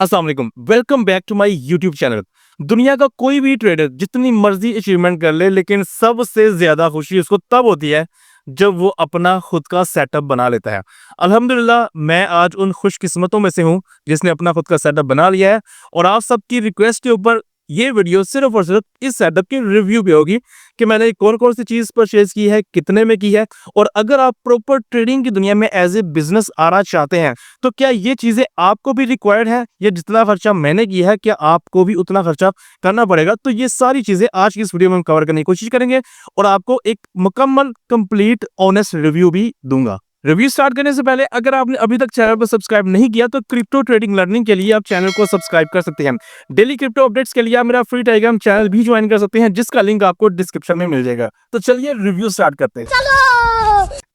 अस्सलाम वालेकुम, welcome back to my YouTube channel. दुनिया का कोई भी ट्रेडर जितनी मर्जी अचीवमेंट कर ले, लेकिन सबसे ज्यादा खुशी उसको तब होती है जब वो अपना खुद का सेटअप बना लेता है। अल्हम्दुलिल्लाह, मैं आज उन खुशकिस्मतों में से हूँ जिसने अपना खुद का सेटअप बना लिया है। और आप सबकी रिक्वेस्ट के ऊपर ये वीडियो सिर्फ और सिर्फ इस सेटअप के रिव्यू पे होगी कि मैंने कौन कौन सी चीज परचेज की है, कितने में की है। और अगर आप प्रॉपर ट्रेडिंग की दुनिया में एज ए बिजनेस आना चाहते हैं तो क्या ये चीजें आपको भी रिक्वायर्ड है, या जितना खर्चा मैंने किया है क्या आपको भी उतना खर्चा करना पड़ेगा। तो ये सारी चीजें आज की इस वीडियो में हम कवर करने की कोशिश करेंगे और आपको एक मुकम्मल कंप्लीट ऑनेस्ट रिव्यू भी दूंगा। रिव्यू स्टार्ट करने से पहले अगर आपने अभी तक चैनल को सब्सक्राइब नहीं किया तो क्रिप्टो ट्रेडिंग लर्निंग के लिए आप चैनल को सब्सक्राइब कर सकते हैं। डेली क्रिप्टो अपडेट्स के लिए आप मेरा फ्री टेलीग्राम चैनल भी ज्वाइन कर सकते हैं, जिसका लिंक आपको डिस्क्रिप्शन में मिल जाएगा। तो चलिए रिव्यू स्टार्ट करते हैं।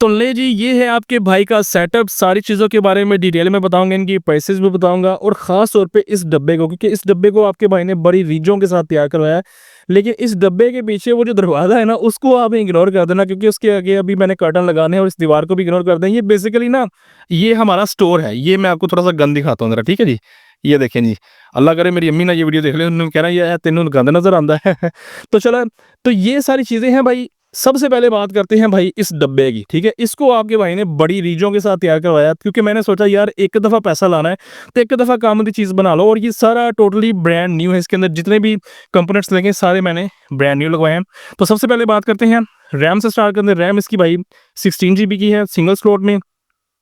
तो ले जी, ये है आपके भाई का सेटअप। सारी चीज़ों के बारे में डिटेल में बताऊंगा, इनकी प्राइसेस भी बताऊंगा और ख़ास तौर पे इस डब्बे को, क्योंकि इस डब्बे को आपके भाई ने बड़ी रीजों के साथ तैयार करवाया है। लेकिन इस डब्बे के पीछे वो जो दरवाज़ा है ना, उसको आप इग्नोर कर देना, क्योंकि उसके आगे अभी मैंने कर्टन लगाने हैं और इस दीवार को भी इग्नोर कर दें। ये बेसिकली ना, ये हमारा स्टोर है। ये मैं आपको थोड़ा सा गंद दिखाता हूँ ज़रा, ठीक है जी। ये देखें जी, अल्लाह करे मेरी अम्मी ना ये वीडियो देख ले, उन्होंने कहना ये तेनों गंद नजर आता है तो चलो, तो ये सारी चीज़ें हैं भाई। सबसे पहले बात करते हैं भाई इस डब्बे की, ठीक है। इसको आपके भाई ने बड़ी रीजों के साथ तैयार करवाया, क्योंकि मैंने सोचा यार एक दफ़ा पैसा लाना है तो एक दफ़ा काम की चीज़ बना लो। और ये सारा टोटली ब्रांड न्यू है। इसके अंदर जितने भी कंपोनेंट्स लगे सारे मैंने ब्रांड न्यू लगवाए हैं। तो सबसे पहले बात करते हैं रैम से स्टार्ट करते हैं। रैम इसकी भाई 16 GB की है सिंगल स्लॉट में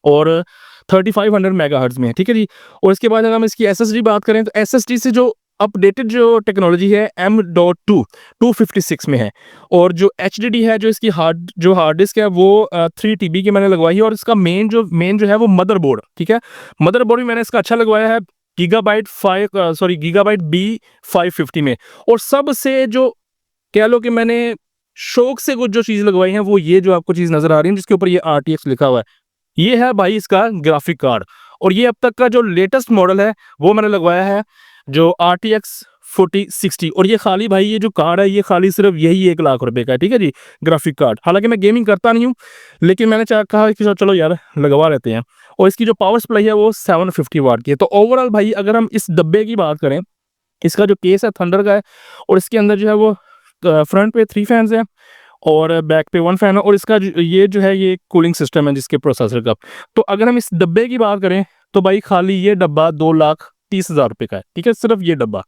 और 3500 मेगाहर्ट्ज़ में है, ठीक है जी। और इसके बाद अगर हम इसकी एसएसडी बात करें तो एसएसडी से जो अपडेटेड जो टेक्नोलॉजी है M.2 256 में है। और जो HDD है, जो इसकी हार्ड डिस्क है वो 3 TB की मैंने लगवाई है। और इसका मेन जो है वो मदरबोर्ड, ठीक है। मदरबोर्ड भी मैंने इसका अच्छा लगवाया है, गीगाबाइट B550 में। और सबसे जो कह लो कि मैंने शौक से कुछ जो चीज़ लगवाई है वो ये जो आपको चीज़ नज़र आ रही है, जिसके ऊपर ये RTX लिखा हुआ है, ये है भाई इसका ग्राफिक कार्ड। और ये अब तक का जो लेटेस्ट मॉडल है वो मैंने लगवाया है, जो RTX 4060। और ये खाली भाई ये जो कार्ड है ये खाली सिर्फ यही 1 लाख रुपए का है, ठीक है जी, ग्राफिक कार्ड। हालांकि मैं गेमिंग करता नहीं हूँ, लेकिन मैंने कहा कि चलो यार लगवा लेते हैं। और इसकी जो पावर सप्लाई है वो 750 वाट की है। तो ओवरऑल भाई अगर हम इस डब्बे की बात करें, इसका जो केस है थंडर का है। और इसके अंदर जो है वो फ्रंट पे 3 फैंस हैं और बैक पे 1 फैन है। और इसका ये जो है ये कूलिंग सिस्टम है जिसके प्रोसेसर का। तो अगर हम इस डब्बे की बात करें तो भाई खाली ये डब्बा 2,30,000 रुपये का है, ठीक है, सिर्फ ये डब्बा।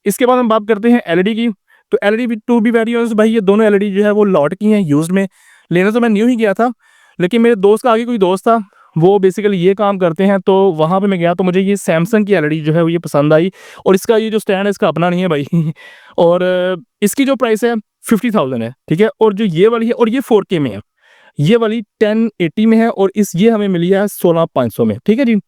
इसके बाद हम बात करते हैं एलईडी की। तो LED to be very honest भाई, ये दोनों एलईडी जो है वो लॉट की हैं, यूज्ड में। लेना तो मैं न्यू ही गया था, लेकिन मेरे दोस्त का आगे कोई दोस्त था, वो बेसिकली ये काम करते हैं, तो वहाँ पे मैं गया तो मुझे ये सैमसंग की एलईडी जो है वो ये पसंद आई। और इसका ये जो स्टैंड है इसका अपना नहीं है भाई और इसकी जो प्राइस है 50,000 है, ठीक है। और जो ये वाली है, और ये 4K में है, ये वाली 1080 में है। और ये हमें मिली है 16,500 में, ठीक है जी।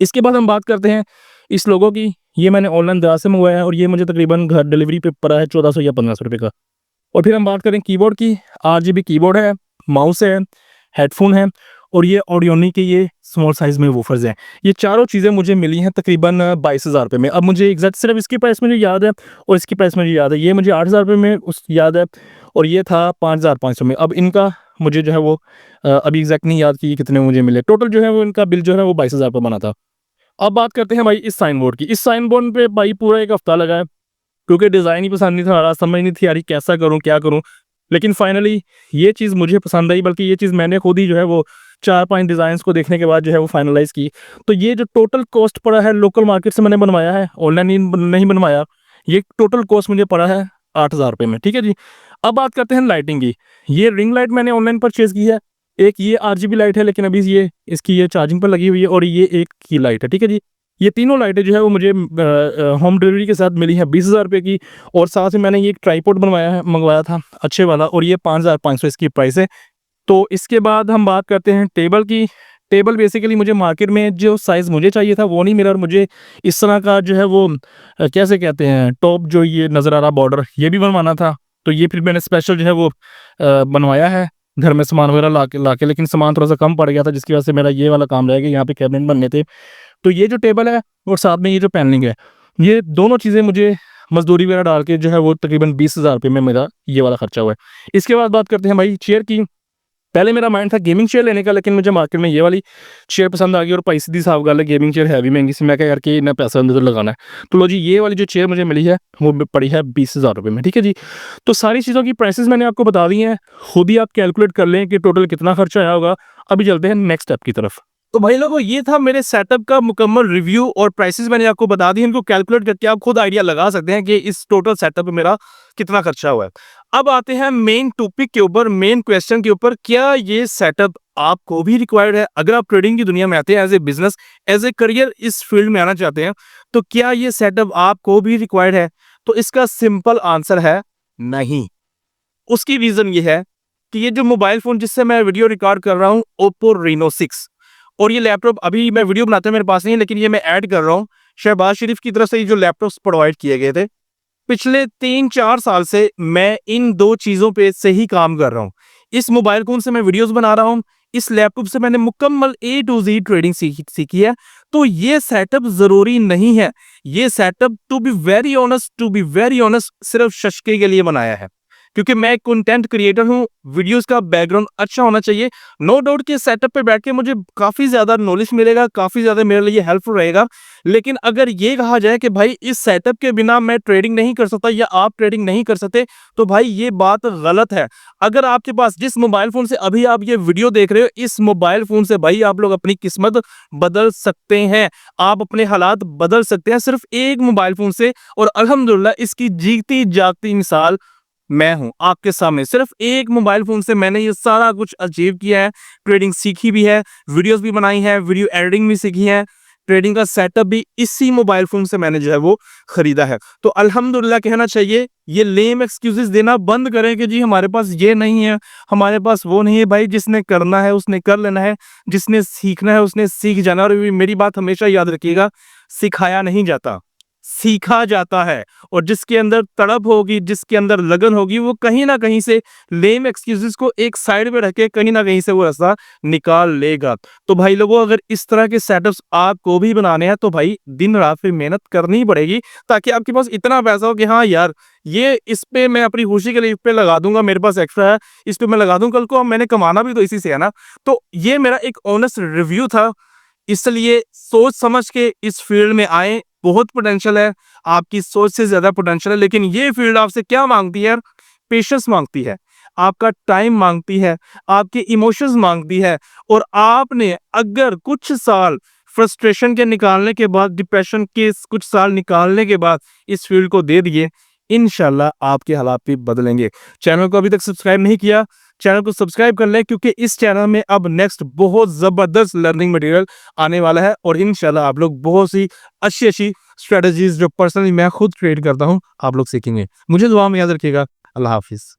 इसके बाद हम बात करते हैं इस लोगों की। ये मैंने ऑनलाइन दराज से मंगवाया है और ये मुझे तकरीबन घर डिलीवरी पे पड़ा है 1400 या 1500 रुपये का। और फिर हम बात करें कीबोर्ड की। RGB कीबोर्ड है, माउस है, हेडफोन है और ये ऑडियोनी के ये स्मॉल साइज़ में वूफर्स हैं। ये चारों चीज़ें मुझे मिली हैं तकरीबन 22,000 रुपये में। अब मुझे एग्जैक्ट सिर्फ इसकी प्राइस मुझे याद है और इसकी प्राइस मुझे याद है। ये मुझे 8,000 रुपये में उस याद है और ये था 5,500 में। अब इनका मुझे जो है वो अभी एग्जैक्ट नहीं याद कि ये कितने मुझे मिले। टोटल जो है वो इनका बिल जो है वो 22,000 रुपये बना था। अब बात करते हैं भाई इस साइन बोर्ड की। इस साइन बोर्ड पे भाई पूरा 1 हफ्ता लगा है, क्योंकि डिज़ाइन ही पसंद नहीं था आ रहा, समझ नहीं थी आ रही कैसा करूँ क्या करूँ। लेकिन फाइनली ये चीज़ मुझे पसंद आई, बल्कि ये चीज़ मैंने खुद ही जो है वो 4-5 डिज़ाइंस को देखने के बाद जो है वो फाइनलाइज़ की। तो ये जो टोटल कॉस्ट पड़ा है, लोकल मार्केट से मैंने बनवाया है, ऑनलाइन नहीं बनवाया। ये टोटल कॉस्ट मुझे पड़ा है 8,000 रुपये में, ठीक है जी। अब बात करते हैं लाइटिंग की। ये रिंग लाइट मैंने ऑनलाइन परचेज़ की है। एक ये RGB लाइट है, लेकिन अभी ये इसकी ये चार्जिंग पर लगी हुई है। और ये एक की लाइट है, ठीक है जी। ये तीनों लाइटें जो है वो मुझे होम डिलीवरी के साथ मिली हैं 20,000 रुपये की। और साथ में मैंने ये एक ट्राईपॉड मंगवाया था अच्छे वाला, और ये 5,500 इसकी प्राइस है। तो इसके बाद हम बात करते हैं टेबल की। टेबल बेसिकली मुझे मार्केट में जो साइज़ मुझे चाहिए था वो नहीं मिला, और मुझे इस तरह का जो है वो कैसे कहते हैं, टॉप जो ये नज़र आ रहा बॉर्डर, ये भी बनवाना था। तो ये फिर मैंने स्पेशल जो है वो बनवाया है घर में सामान वगैरह ला के। लेकिन सामान थोड़ा सा कम पड़ गया था, जिसकी वजह से मेरा ये वाला काम रह गया। यहाँ पे कैबिनेट बनने थे। तो ये जो टेबल है और साथ में ये जो पैनलिंग है, ये दोनों चीज़ें मुझे मजदूरी वगैरह डाल के जो है वो तकरीबन 20,000 रुपये में मेरा ये वाला खर्चा हुआ है। इसके बाद बात करते हैं भाई चेयर की। पहले मेरा माइंड था गेमिंग चेयर लेने का, लेकिन मुझे मार्केट में ये वाली चेयर पसंद आ गई और भाई सीधी साफ गल है, गेमिंग चेयर है भी महंगी सी। मैं क्या यार कि इतना पैसा अंदर तो लगाना है, तो लो जी ये वाली जो चेयर मुझे मिली है वो पड़ी है 20,000 रुपये में, ठीक है जी। तो सारी चीज़ों की प्राइसेस मैंने आपको बता दी हैं, खुद ही आप कैलकुलेट कर लें कि टोटल कितना खर्चा आया होगा। अभी चलते हैं नेक्स्ट स्टेप की तरफ। तो भाई लोगों, ये था मेरे सेटअप का मुकम्मल रिव्यू और प्राइसेस मैंने आपको बता दी। इनको कैलकुलेट करके आप खुद आइडिया लगा सकते हैं कि इस टोटल सेटअप में मेरा कितना खर्चा हुआ है। अब आते हैं मेन टॉपिक के ऊपर, मेन क्वेश्चन के ऊपर, क्या ये सेटअप आपको भी रिक्वायर्ड है? अगर आप ट्रेडिंग की दुनिया में आते हैं, as a business, as a career इस फील्ड में आना चाहते हैं, तो क्या ये सेटअप आपको भी रिक्वायर्ड है? तो इसका सिंपल आंसर है नहीं। उसकी रीजन ये है कि ये जो मोबाइल फोन जिससे मैं वीडियो रिकॉर्ड कर रहा हूँ, Oppo Reno 6, और ये लैपटॉप अभी मैं वीडियो बनाते मेरे पास नहीं है, लेकिन ये मैं ऐड कर रहा हूँ शहबाज शरीफ की तरफ से। ये जो लैपटॉप्स प्रोवाइड किए गए थे पिछले 3-4 साल से, मैं इन दो चीजों पे से ही काम कर रहा हूँ। इस मोबाइल फोन से मैं वीडियोस बना रहा हूँ, इस लैपटॉप से मैंने मुकम्मल A to Z ट्रेडिंग सीखी है। तो ये सेटअप जरूरी नहीं है। ये setup to be very honest सिर्फ शशके के लिए बनाया है, क्योंकि मैं एक कंटेंट क्रिएटर हूँ। वीडियोस का बैकग्राउंड अच्छा होना चाहिए। नो डाउट कि सेटअप पे बैठ के मुझे काफी ज्यादा नॉलेज मिलेगा, काफी ज्यादा मेरे लिए हेल्पफुल रहेगा। लेकिन अगर ये कहा जाए कि भाई इस सेटअप के बिना मैं ट्रेडिंग नहीं कर सकता या आप ट्रेडिंग नहीं कर सकते, तो भाई ये बात गलत है। अगर आपके पास जिस मोबाइल फोन से अभी आप ये वीडियो देख रहे हो, इस मोबाइल फोन से भाई आप लोग अपनी किस्मत बदल सकते हैं, आप अपने हालात बदल सकते हैं सिर्फ एक मोबाइल फोन से। और अल्हम्दुलिल्लाह इसकी जीती जागती मिसाल मैं हूं आपके सामने। सिर्फ एक मोबाइल फोन से मैंने ये सारा कुछ अचीव किया है। ट्रेडिंग सीखी भी है, वीडियोस भी बनाई है, वीडियो एडिटिंग भी सीखी है, ट्रेडिंग का सेटअप भी इसी मोबाइल फोन से मैंने जो है वो खरीदा है। तो अल्हम्दुलिल्लाह कहना चाहिए। ये लेम एक्सक्यूजेस देना बंद करें कि जी हमारे पास ये नहीं है, हमारे पास वो नहीं है। भाई जिसने करना है उसने कर लेना है, जिसने सीखना है उसने सीख जाना। और मेरी बात हमेशा याद रखिएगा, सिखाया नहीं जाता, सीखा जाता है। और जिसके अंदर तड़प होगी, जिसके अंदर लगन होगी, वो कहीं ना कहीं से लेम एक्सक्यूजेस को एक साइड पे रख के कहीं ना कहीं से वो रास्ता निकाल लेगा। तो भाई लोगों, अगर इस तरह के सेटअप्स आपको भी बनाने हैं तो भाई दिन रात पे मेहनत करनी पड़ेगी, ताकि आपके पास इतना पैसा हो कि हाँ यार, ये इस पे मैं अपनी खुशी के लिए इस पे लगा दूंगा, मेरे पास एक्स्ट्रा है, इस पे मैं लगा दूं, कल को मैंने कमाना भी तो इसी से है ना। तो ये मेरा एक ऑनेस्ट रिव्यू था, इसलिए सोच समझ के इस फील्ड में आए। बहुत पोटेंशियल है, आपकी सोच से ज्यादा पोटेंशियल है। लेकिन ये फील्ड आपसे क्या मांगती है? पेशेंस मांगती है, आपका टाइम मांगती है, आपके इमोशंस मांगती है। और आपने अगर कुछ साल फ्रस्ट्रेशन के निकालने के बाद, डिप्रेशन के कुछ साल निकालने के बाद इस फील्ड को दे दिए, इंशाल्लाह आपके हालात भी बदलेंगे। चैनल को अभी तक सब्सक्राइब नहीं किया, चैनल को सब्सक्राइब कर लें, क्योंकि इस चैनल में अब नेक्स्ट बहुत जबरदस्त लर्निंग मटेरियल आने वाला है। और इंशाल्लाह आप लोग बहुत सी अच्छी स्ट्रेटजीज जो पर्सनली मैं खुद क्रिएट करता हूं, आप लोग सीखेंगे। मुझे दुआ में याद रखिएगा। अल्लाह हाफिज।